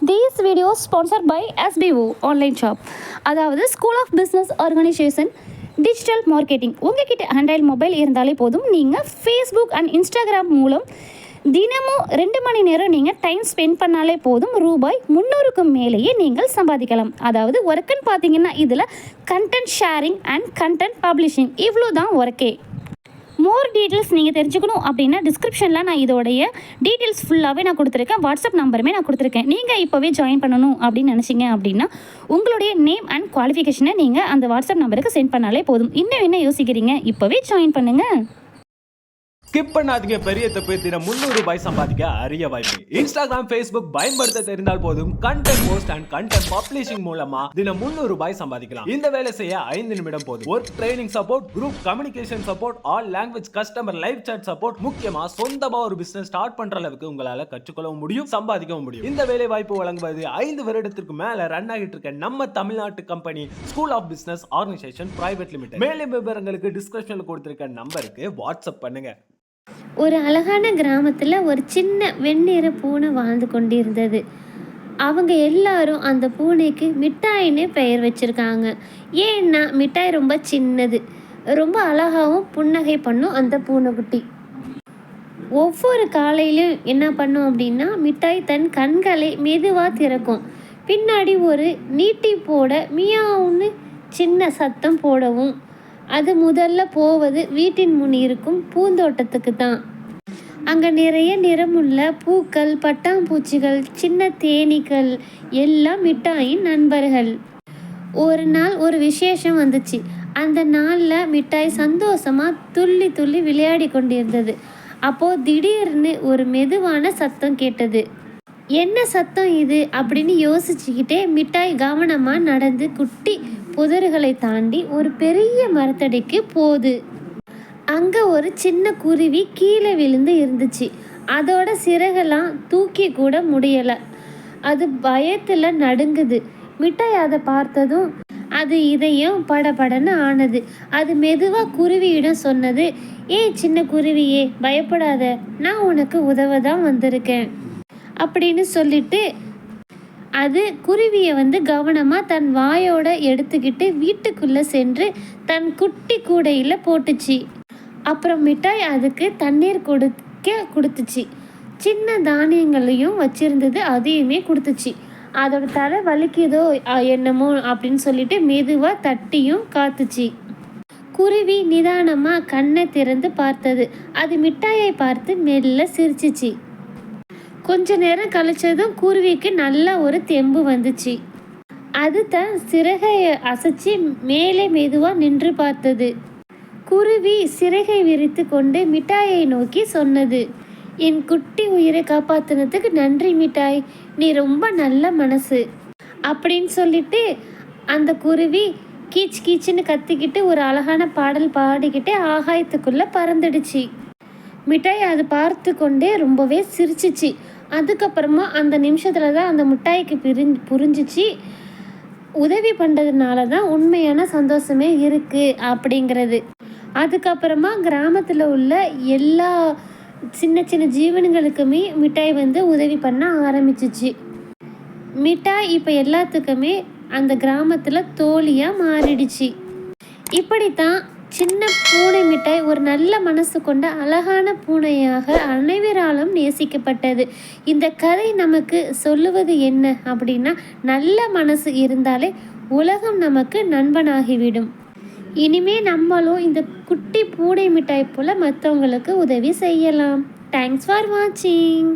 These videos sponsored by SBO online shop, அதாவது school of business organisation digital marketing. உங்ககிட்ட android mobile இருந்தாலே போதும், நீங்கள் ஃபேஸ்புக் அண்ட் இன்ஸ்டாகிராம் மூலம் தினமும் 2 மணி நேரம் நீங்கள் டைம் ஸ்பெண்ட் பண்ணாலே போதும், ரூபாய் 300க்கும் மேலேயே நீங்கள் சம்பாதிக்கலாம். அதாவது ஒர்க்குன்னு பார்த்தீங்கன்னா இதில் content sharing and content publishing இவ்வளோ தான் ஒர்க்கே. மோர் டீட்டெயில்ஸ் நீங்கள் தெரிஞ்சுக்கணும் அப்படின்னா டிஸ்கிரிப்ஷனில் நான் இதோடைய டீட்டெயில்ஸ் ஃபுல்லாகவே நான் கொடுத்துருக்கேன். வாட்ஸ்அப் நம்பருமே நான் கொடுத்துருக்கேன். நீங்கள் இப்போவே ஜாயின் பண்ணணும் அப்படின்னு நினச்சிங்க அப்படின்னா உங்களுடைய நேம் அண்ட் குவாலிஃபிகேஷனை நீங்கள் அந்த வாட்ஸ்அப் நம்பருக்கு சென்ட் பண்ணாலே போதும். இன்னும் என்ன யோசிக்கிறீங்க? இப்போவே ஜாயின் பண்ணுங்கள். ஸ்கிப் பண்ணாதீங்க. பெரிய தப்பு. தினம் 300 ரூபாய் சம்பாதிக்க அரிய வாய்ப்பு. இன்ஸ்டாகிராம், ஃபேஸ்புக் பயன்படுத்த தெரிந்தால் போதும், content post and content publishing மூலமா தினம் 300 ரூபாய் சம்பாதிக்கலாம். இந்த வேலை செய்ய 5 நிமிடம் போதும். Work training support, group communication support, all language customer live chat support, முக்கியமா சொந்தமா ஒரு பிசினஸ் ஸ்டார்ட் பண்ற அளவுக்கு உங்களால கற்றுக்கொள்ளவும் முடியும், சம்பாதிக்கவும் முடியும். இந்த வேலை வாய்ப்பு வழங்குவது 5 வருடத்திற்கு மேல ரன் ஆகிட்டு இருக்க நம்ம தமிழ்நாட்டு company school of business organisation private limited. மேலும் விவரங்களுக்கு டிஸ்கிரிப்ஷன்ல கொடுத்திருக்க நம்பருக்கு வாட்ஸ்அப் பண்ணுங்க. ஒரு அழகான கிராமத்தில் ஒரு சின்ன வெண்ணிற பூனை வாழ்ந்து கொண்டிருந்தது. அவங்க எல்லாரும் அந்த பூனைக்கு மிட்டாயின்னு பெயர் வச்சுருக்காங்க. ஏன்னா மிட்டாய் ரொம்ப சின்னது, ரொம்ப அழகாகவும் புன்னகை பண்ணும் அந்த பூனைக்குட்டி. ஒவ்வொரு காலையிலும் என்ன பண்ணும் அப்படின்னா, மிட்டாய் தன் கண்களை மெதுவாக திறக்கும். பின்னாடி ஒரு நீட்டி போட மியாவுன்னு சின்ன சத்தம் போடவும். அது முதல்ல போவது வீட்டின் முன் இருக்கும் பூந்தோட்டத்துக்கு தான். அங்கே நிறைய நிறமுள்ள பூக்கள், பட்டாம்பூச்சிகள், சின்ன தேனீக்கள் எல்லாம் மிட்டாயின் நண்பர்கள். ஒரு நாள் ஒரு விசேஷம் வந்துச்சு. அந்த நாளில் மிட்டாய் சந்தோஷமாக துள்ளி துள்ளி விளையாடி கொண்டிருந்தது. அப்போது திடீர்னு ஒரு மெதுவான சத்தம் கேட்டது. என்ன சத்தம் இது அப்படின்னு யோசிச்சுக்கிட்டே மிட்டாய் கவனமாக நடந்து குட்டி புதர்களை தாண்டி ஒரு பெரிய மரத்தடிக்கு போகுது. அங்கே ஒரு சின்ன குருவி கீழே விழுந்து இருந்துச்சு. அதோட சிறகெல்லாம் தூக்கி கூட முடியலை. அது பயத்தில் நடுங்குது. மிட்டாய் அதை பார்த்ததும் அது இதயம் படபடன்னு ஆனது. அது மெதுவாக குருவியிடம் சொன்னது, ஏய் சின்ன குருவியே, பயப்படாத, நான் உனக்கு உதவ தான் வந்திருக்கேன் அப்படின்னு சொல்லிட்டு அது குருவியை கவனமாக தன் வாயோட எடுத்துக்கிட்டு வீட்டுக்குள்ளே சென்று தன் குட்டி கூடையில் போட்டுச்சு. அப்புறம் மிட்டாய் அதுக்கு தண்ணீர் கொடுத்துச்சு. சின்ன தானியங்களையும் வச்சிருந்தது, அதையுமே கொடுத்துச்சு. அதோட தலை வலிக்குதோ என்னமோ அப்படின்னு சொல்லிட்டு மெதுவாக தட்டியும் காத்துச்சு. குருவி நிதானமாக கண்ணை திறந்து பார்த்தது. அது மிட்டாயை பார்த்து மெல்ல சிரிச்சிச்சு. கொஞ்ச நேரம் கழிச்சதும் குருவிக்கு நல்ல ஒரு தெம்பு வந்துச்சு. அது தன் சிறகையை அசைச்சு மேலே மெதுவாக நின்று பார்த்தது. குருவி சிறகை விரித்து கொண்டு மிட்டாயை நோக்கி சொன்னது, என் குட்டி உயிரை காப்பாற்றினதுக்கு நன்றி மிட்டாய், நீ ரொம்ப நல்ல மனசு அப்படின்னு சொல்லிட்டு அந்த குருவி கீச் கீச்சுன்னு கத்திக்கிட்டு ஒரு அழகான பாடல் பாடிக்கிட்டே ஆகாயத்துக்குள்ளே பறந்துடுச்சு. மிட்டாய் அது பார்த்து கொண்டே ரொம்பவே சிரிச்சிச்சு. அதுக்கப்புறமா அந்த நிமிஷத்தில் தான் அந்த மிட்டாய்க்கு புரிஞ்சிச்சு, உதவி பண்ணுறதுனால தான் உண்மையான சந்தோஷமே இருக்குது அப்படிங்கிறது. அதுக்கப்புறமா கிராமத்தில் உள்ள எல்லா சின்ன சின்ன ஜீவன்களுக்குமே மிட்டாய் உதவி பண்ண ஆரம்பிச்சிச்சு. மிட்டாய் இப்போ எல்லாத்துக்குமே அந்த கிராமத்தில் தோழியாக மாறிடுச்சு. இப்படித்தான் சின்ன பூனை மிட்டாய் ஒரு நல்ல மனசு கொண்ட அழகான பூனையாக அனைவராலும் நேசிக்கப்பட்டது. இந்த கதை நமக்கு சொல்லுவது என்ன அப்படின்னா, நல்ல மனசு இருந்தாலே உலகம் நமக்கு நண்பனாகிவிடும். இனிமே நம்மளும் இந்த குட்டி பூனை மிட்டாய் போல மற்றவங்களுக்கு உதவி செய்யலாம். தேங்க்ஸ் ஃபார் வாட்சிங்.